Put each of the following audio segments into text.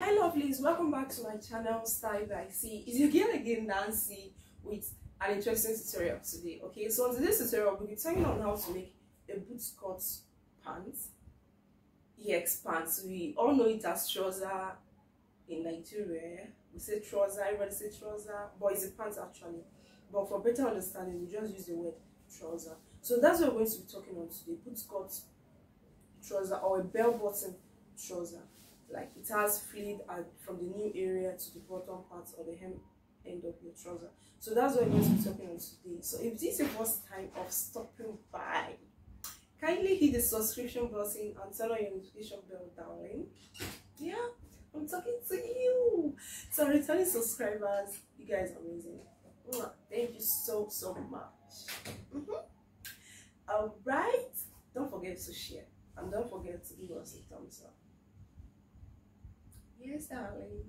Hi lovelies, welcome back to my channel Style by C. It's your girl again, Nancy, with an interesting tutorial today. Okay, so on today's tutorial we'll be talking on how to make a boot cut pants. EX pants. We all know it as trouser in Nigeria. We say trouser, everybody say trouser, but it's a pants actually. But for better understanding, we just use the word trouser. So that's what we're going to be talking on today. Boot cut trouser or a bell bottom trouser. Like it has fleed from the new area to the bottom part or the hem end of your trouser. So that's what we're going to be talking on today. So if this is your first time of stopping by, kindly hit the subscription button and turn on your notification bell, darling. Yeah, I'm talking to you. So returning subscribers, you guys are amazing. Thank you so much. All right, don't forget to share and don't forget to give us a thumbs up. Yes, darling.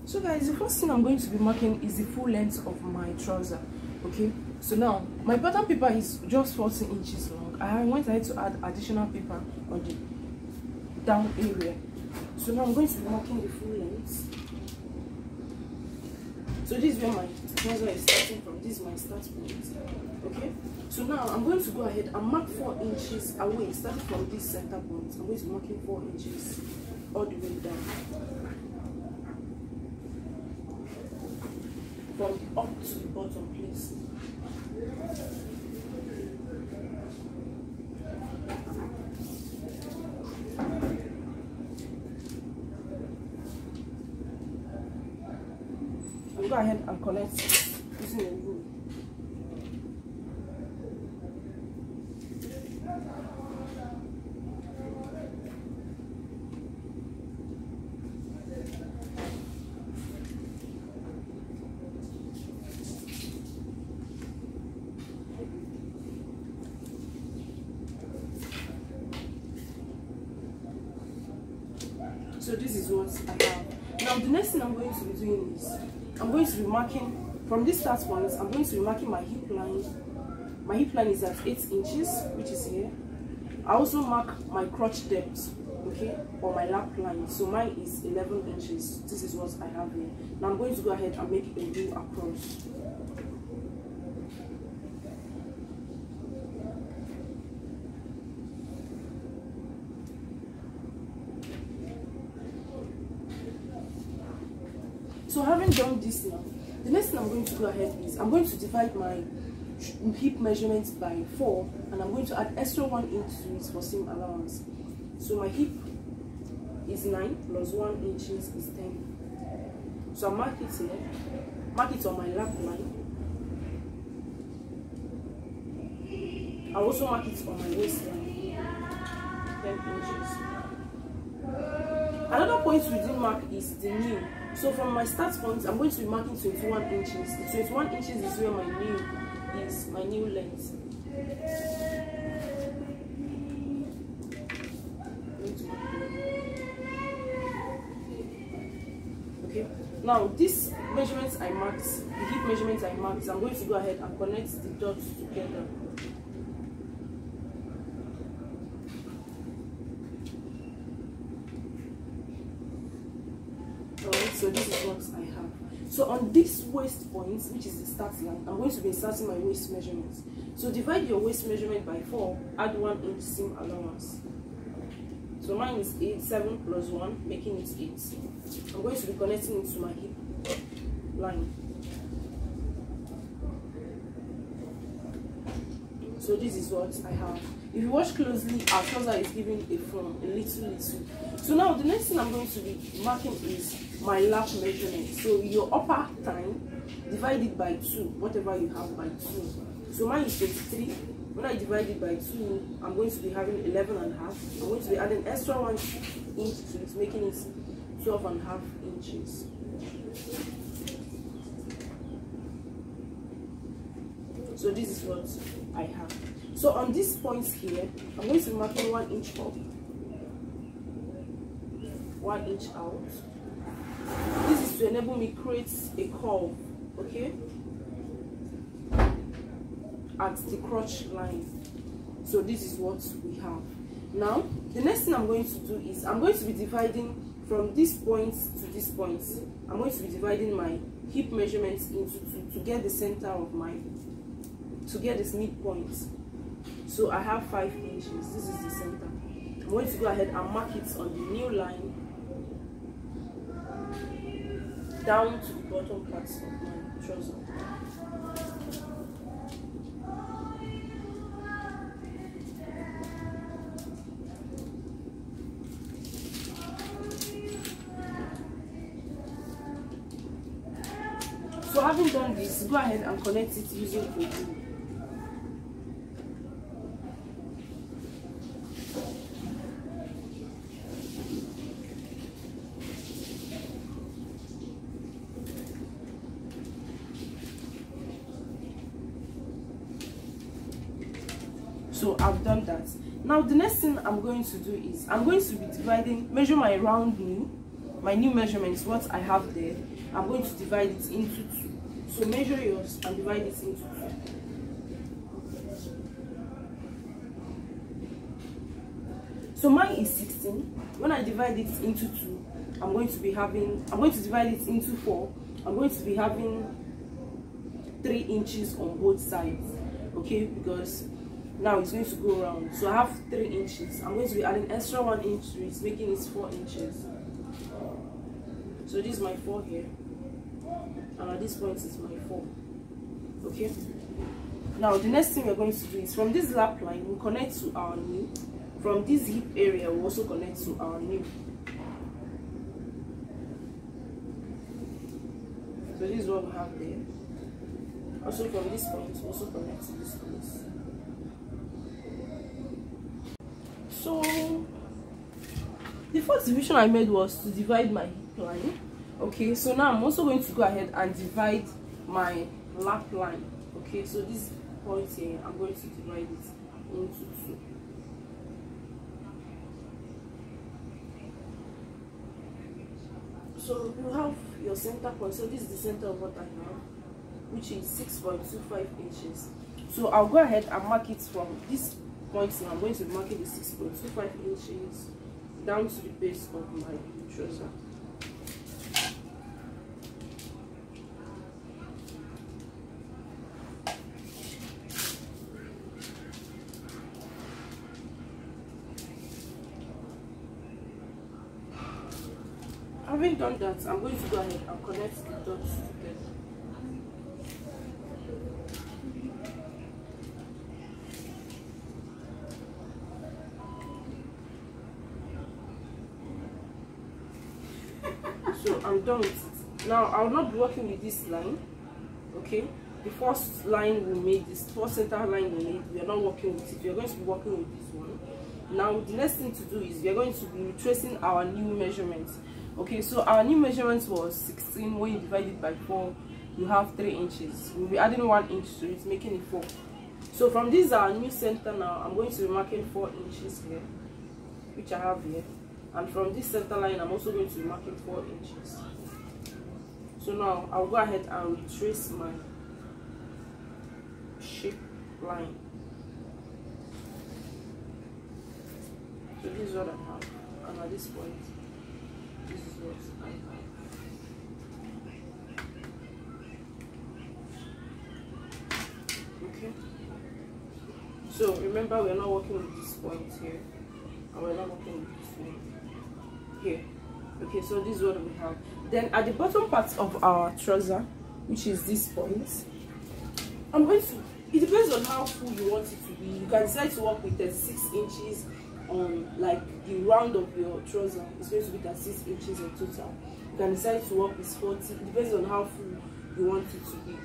So guys, the first thing I'm going to be marking is the full length of my trouser. Okay, so now my pattern paper is just 14 inches long. I went ahead to add additional paper on the down area. So now I'm going to be marking the full length. So this is where my trouser is starting from. This is my start point. Okay, so now I'm going to go ahead and mark 4 inches away, starting from this center point. I'm going to be marking 4 inches all the way down, from the up to the bottom, please. And go ahead and connect using a rule. So this is what I have. Now the next thing I'm going to be doing is I'm going to be marking from this start point. I'm going to be marking my hip line. My hip line is at 8 inches, which is here. I also mark my crotch depth, okay, or my lap line. So mine is 11 inches. This is what I have here. Now I'm going to go ahead and make a V across. So having done this now, the next thing I'm going to go ahead is I'm going to divide my hip measurements by 4 and I'm going to add extra 1 inch to it for seam allowance. So my hip is 9 plus 1 inches is 10. So I mark it here, mark it on my lap line. I also mark it on my waistline, 10 inches. Another point we didn't mark is the knee. So from my start point, I'm going to be marking 21 inches. The 21 inches is where my knee is, my new length. Okay. Now this measurements I marked, the hip measurements I marked, I'm going to go ahead and connect the dots together. So this is what I have. So on this waist point, which is the start line, I'm going to be inserting my waist measurements. So divide your waist measurement by 4, add 1 inch seam allowance. So mine is 7 plus 1, making it 8. I'm going to be connecting it to my hip line. So this is what I have. If you watch closely, our trouser is giving a form, a little. So now the next thing I'm going to be marking is my lap measurement. So your upper thigh, divide it by 2, whatever you have by 2. So mine is 23. When I divide it by 2, I'm going to be having 11.5. I'm going to be adding extra 1 inch to it, making it 12.5 inches. So this is what I have. So on this point here, I'm going to be marking 1 inch up, 1 inch out. This is to enable me create a curve, okay, at the crotch line. So this is what we have. Now the next thing I'm going to do is I'm going to be dividing from this point to this point. I'm going to be dividing my hip measurements into two to get the center of to get this midpoint. So I have 5 inches. This is the center. I'm going to go ahead and mark it on the new line down to the bottom parts of my trouser. So having done this, go ahead and connect it using a glue. So I've done that. Now the next thing I'm going to do is I'm going to be measure my round my new measurements, what I have there. I'm going to divide it into 2. So measure yours and divide it into 2. So mine is 16. When I divide it into 2, I'm going to divide it into 4. I'm going to be having 3 inches on both sides. Okay, because now it's going to go around. So I have 3 inches. I'm going to be adding extra 1 inch to it, making it 4 inches. So this is my 4 here, and at this point it's my 4. Okay, now the next thing we're going to do is from this lap line we connect to our knee. From this hip area we also connect to our knee. So this is what we have there. Also from this point we also connect to this place. So the first division I made was to divide my hip line. Okay, so now I'm also going to go ahead and divide my lap line. Okay, so this point here, I'm going to divide it into 2. So you have your center point. So this is the center of what I have, which is 6.25 inches. So I'll go ahead and mark it from this point. Now I'm going to be marking the 6.25 inches down to the base of my trouser. Having done that, I'm going to go ahead and connect the dots together. So I'm done with it. Now I will not be working with this line. Okay, the first line we made, this first center line we made, we are not working with it. We are going to be working with this one. Now the next thing to do is we are going to be retracing our new measurements. Okay, so our new measurements was 16. When you divide it by 4, you have 3 inches. We'll be adding 1 inch to it, making it 4. So from this our new center now, I'm going to be marking 4 inches here, which I have here. And from this center line, I'm also going to be marking 4 inches. So now I'll go ahead and retrace my shape line. So this is what I have, and at this point, this is what I have. Okay. So remember, we are not working with this point here, and we're not working with this one here. Okay, so this is what we have. Then at the bottom part of our trouser, which is this point, I'm going to, it depends on how full you want it to be. You can decide to work with 36 inches on like the round of your trouser. It's going to be 36 inches in total. You can decide to work with 40. It depends on how full you want it to be.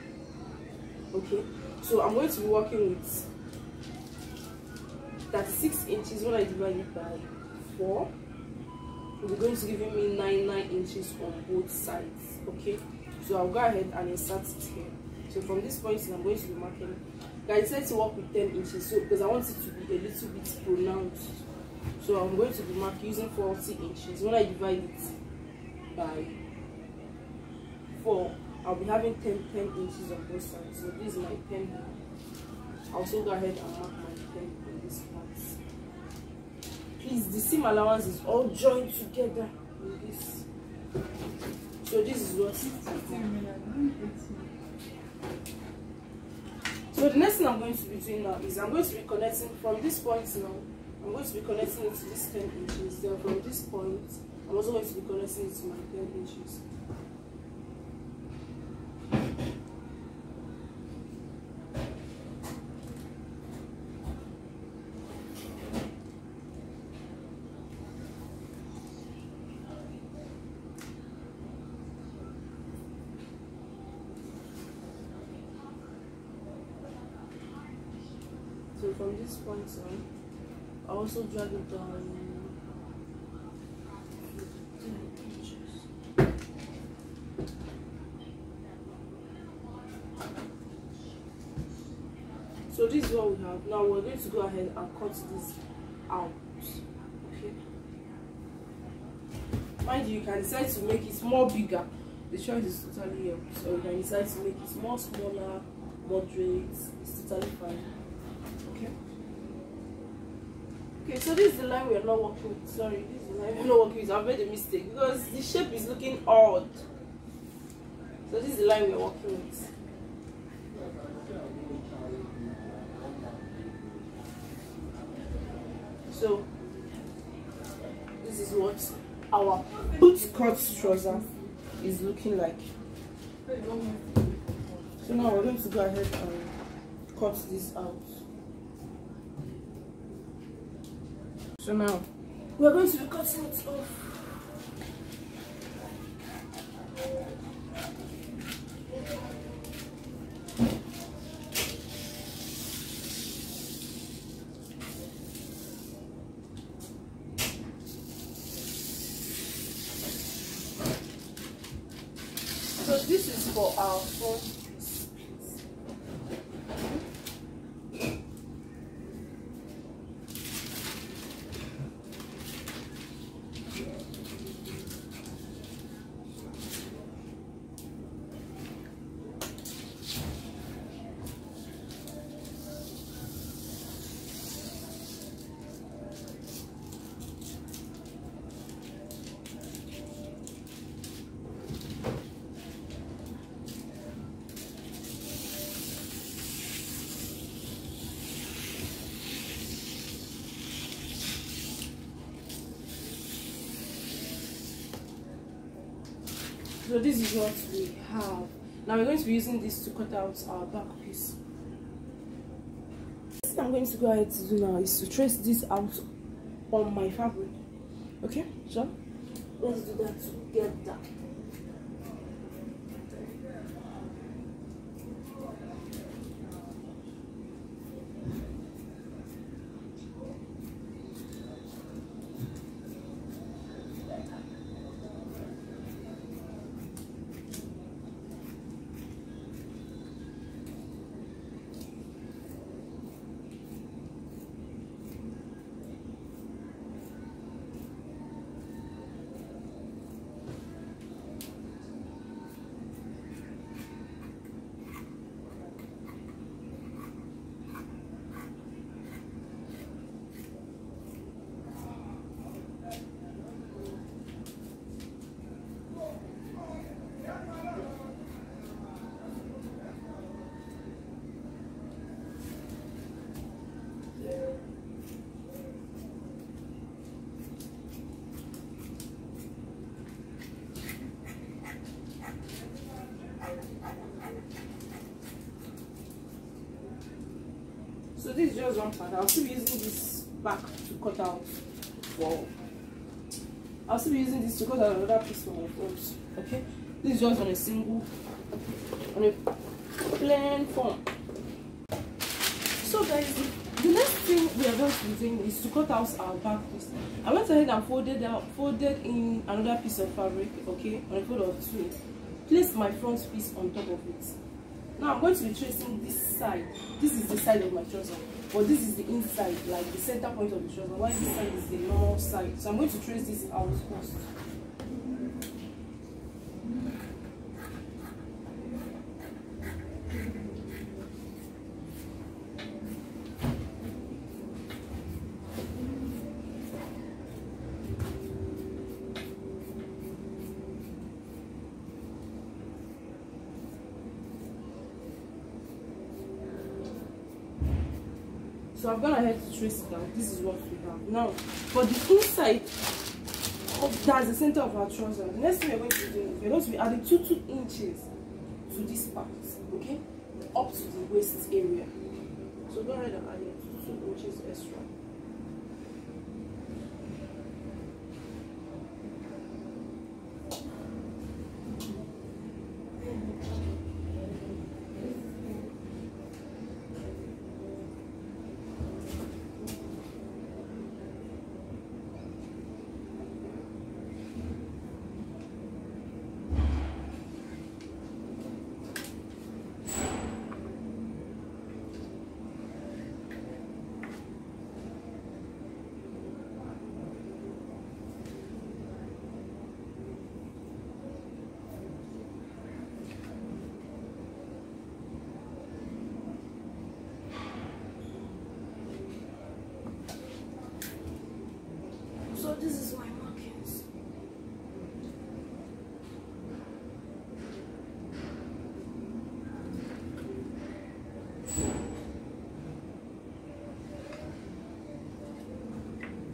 Okay, so I'm going to be working with 36 inches. When I divide it by 4, we're going to give me 9 inches on both sides. Okay, so I'll go ahead and insert it here. So from this point I'm going to be marking. I decided to work with 10 inches, so because I want it to be a little bit pronounced. So I'm going to be marking using 40 inches. When I divide it by 4, I'll be having 10 inches on both sides. So this is my 10 here. I'll also go ahead and mark my 10 in this part. please, the seam allowance is all joined together in this. So this is what. So the next thing I'm going to be doing now is I'm going to be connecting from this point now. I'm going to be connecting it to this 10 inches. Then from this point, I'm also going to be connecting it to my 10 inches. So from this point on, I also drag it down. So this is what we have. Now we're going to go ahead and cut this out. Okay. Mind you, you can decide to make it more bigger. The choice is totally yours. So you can decide to make it more smaller, moderate. It's totally fine. Okay. Okay, so this is the line we are not working with. Sorry, this is the line we're not working with. I've made a mistake because the shape is looking odd. So this is the line we are working with. So this is what our boot cut trouser is looking like. So now we're going to go ahead and cut this out. So now we're going to be cutting it off. So this is for our front piece. So this is what we have. Now we're going to be using this to cut out our back piece. What I'm going to go ahead to do now is to trace this out on my fabric. Okay, so let's do that together. So this is just one part. I'll still be using this back to cut out for. I'll still be using this to cut out another piece for my front. Okay, this is just on a single, on a plain form. So guys, the next thing we are going to be doing is to cut out our back piece. I went ahead and folded in another piece of fabric. Okay, on a fold of 2. Place my front piece on top of it. Now I'm going to be tracing this side. This is the side of my trouser, but this is the inside, like the center point of the trouser, while this side is the normal side. So I'm going to trace this out first. So I've gone ahead to trace it down. This is what we have. Now, for the inside, that's the center of our trouser. The next thing we're going to be doing is we're going to be adding 2 inches to this part, okay? Up to the waist area. So go ahead and add it 2 inches extra. So this is my markings.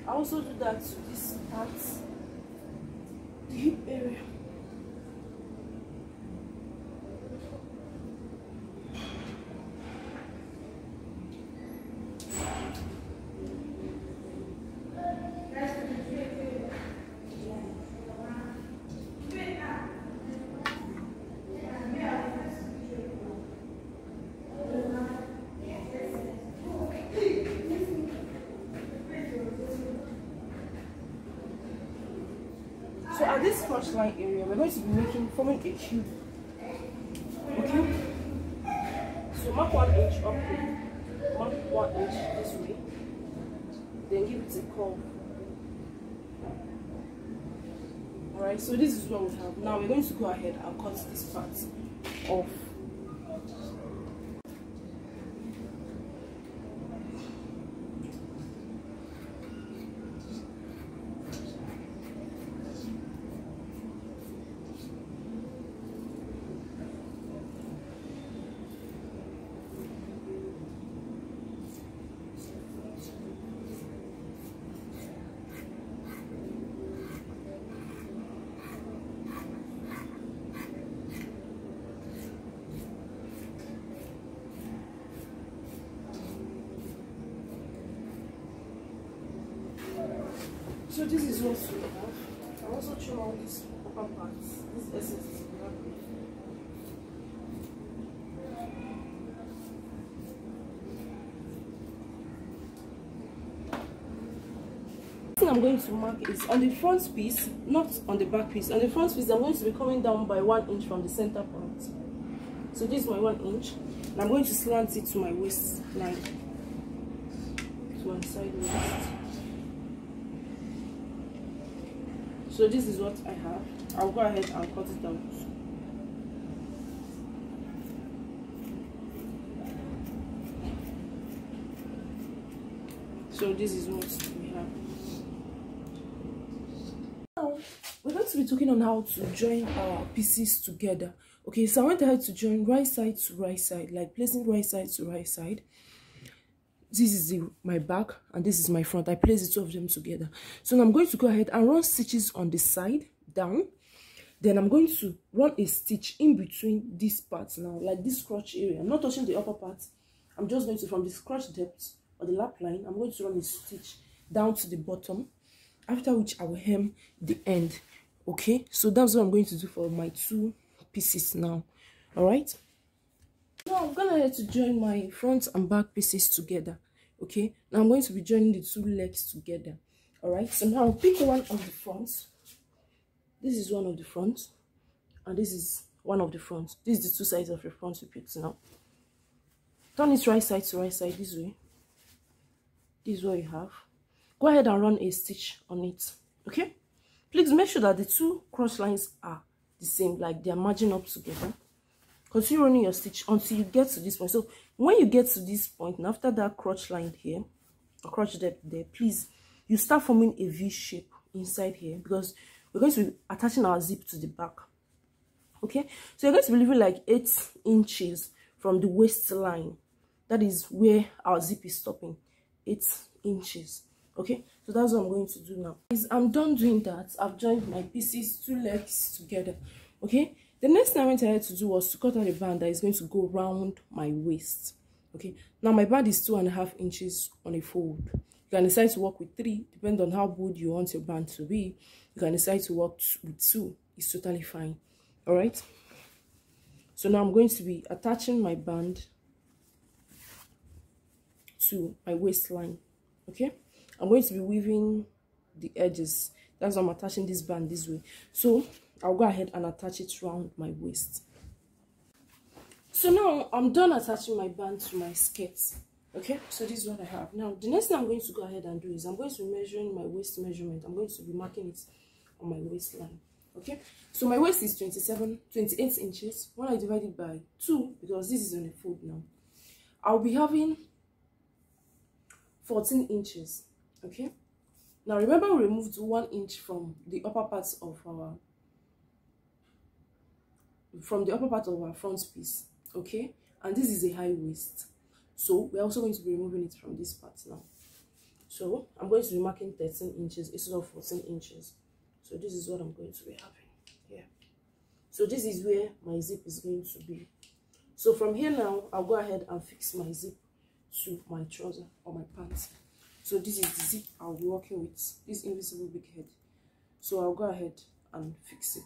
I also do that to this part, the hip area. So at this crotch line area, we're going to be forming a cube. Okay? So mark 1 inch up here, mark 1 inch this way, then give it a curve. Alright, so this is what we have. Now we're going to go ahead and cut this part off. So this is what we have. I also trim out these upper parts, these essences. The thing I'm going to mark is on the front piece, not on the back piece. On the front piece, I'm going to be coming down by 1 inch from the center point. So this is my 1 inch, and I'm going to slant it to my waistline, to one side waist. So this is what I have. I'll go ahead and cut it out. So this is what we have. Now we're going to be talking on how to join our pieces together. Okay, so I want to join right side to right side, like placing right side to right side. This is my back and this is my front. I place the two of them together. So now I'm going to go ahead and run stitches on the side down. Then I'm going to run a stitch in between these parts now, like this crotch area. I'm not touching the upper part. I'm just going to, from this crotch depth or the lap line, I'm going to run a stitch down to the bottom, after which I will hem the end. Okay, so that's what I'm going to do for my 2 pieces now. All right, now I'm gonna to join my front and back pieces together. Okay, now I'm going to be joining the 2 legs together. All right, so now I'll pick one of the fronts. This is one of the fronts, and this is one of the fronts. This is the 2 sides of the front we picked now. Turn it right side to right side this way. This is what you have. Go ahead and run a stitch on it. Okay, please make sure that the 2 cross lines are the same, like they are marching up together. Continue running your stitch until you get to this point. So when you get to this point, and after that crotch line here, or crotch depth there, please, you start forming a V shape inside here, because we're going to be attaching our zip to the back. Okay, so you're going to be leaving like 8 inches from the waistline. That is where our zip is stopping. 8 inches. Okay, so that's what I'm going to do now. I'm done doing that. I've joined my pieces, 2 legs together. Okay, the next thing I went ahead to do was to cut out a band that is going to go round my waist. Okay, now my band is 2.5 inches on a fold. You can decide to work with 3, depending on how good you want your band to be. You can decide to work with 2. It's totally fine. All right, so now I'm going to be attaching my band to my waistline. Okay, I'm going to be weaving the edges. That's why I'm attaching this band this way. So I'll go ahead and attach it around my waist. So now I'm done attaching my band to my skirt. Okay, so this is what I have. Now the next thing I'm going to go ahead and do is I'm going to be measuring my waist measurement. I'm going to be marking it on my waistline. Okay, so my waist is 28 inches. When I divide it by 2, because this is on a fold now, I'll be having 14 inches. Okay, now remember we removed 1 inch from the upper part of our front piece. Okay, and this is a high waist, so we're also going to be removing it from this part now. So I'm going to be marking 13 inches instead of 14 inches. So this is what I'm going to be having here. So this is where my zip is going to be. So from here now, I'll go ahead and fix my zip to my trouser or my pants. So this is the zip I'll be working with, this invisible big head. So I'll go ahead and fix it.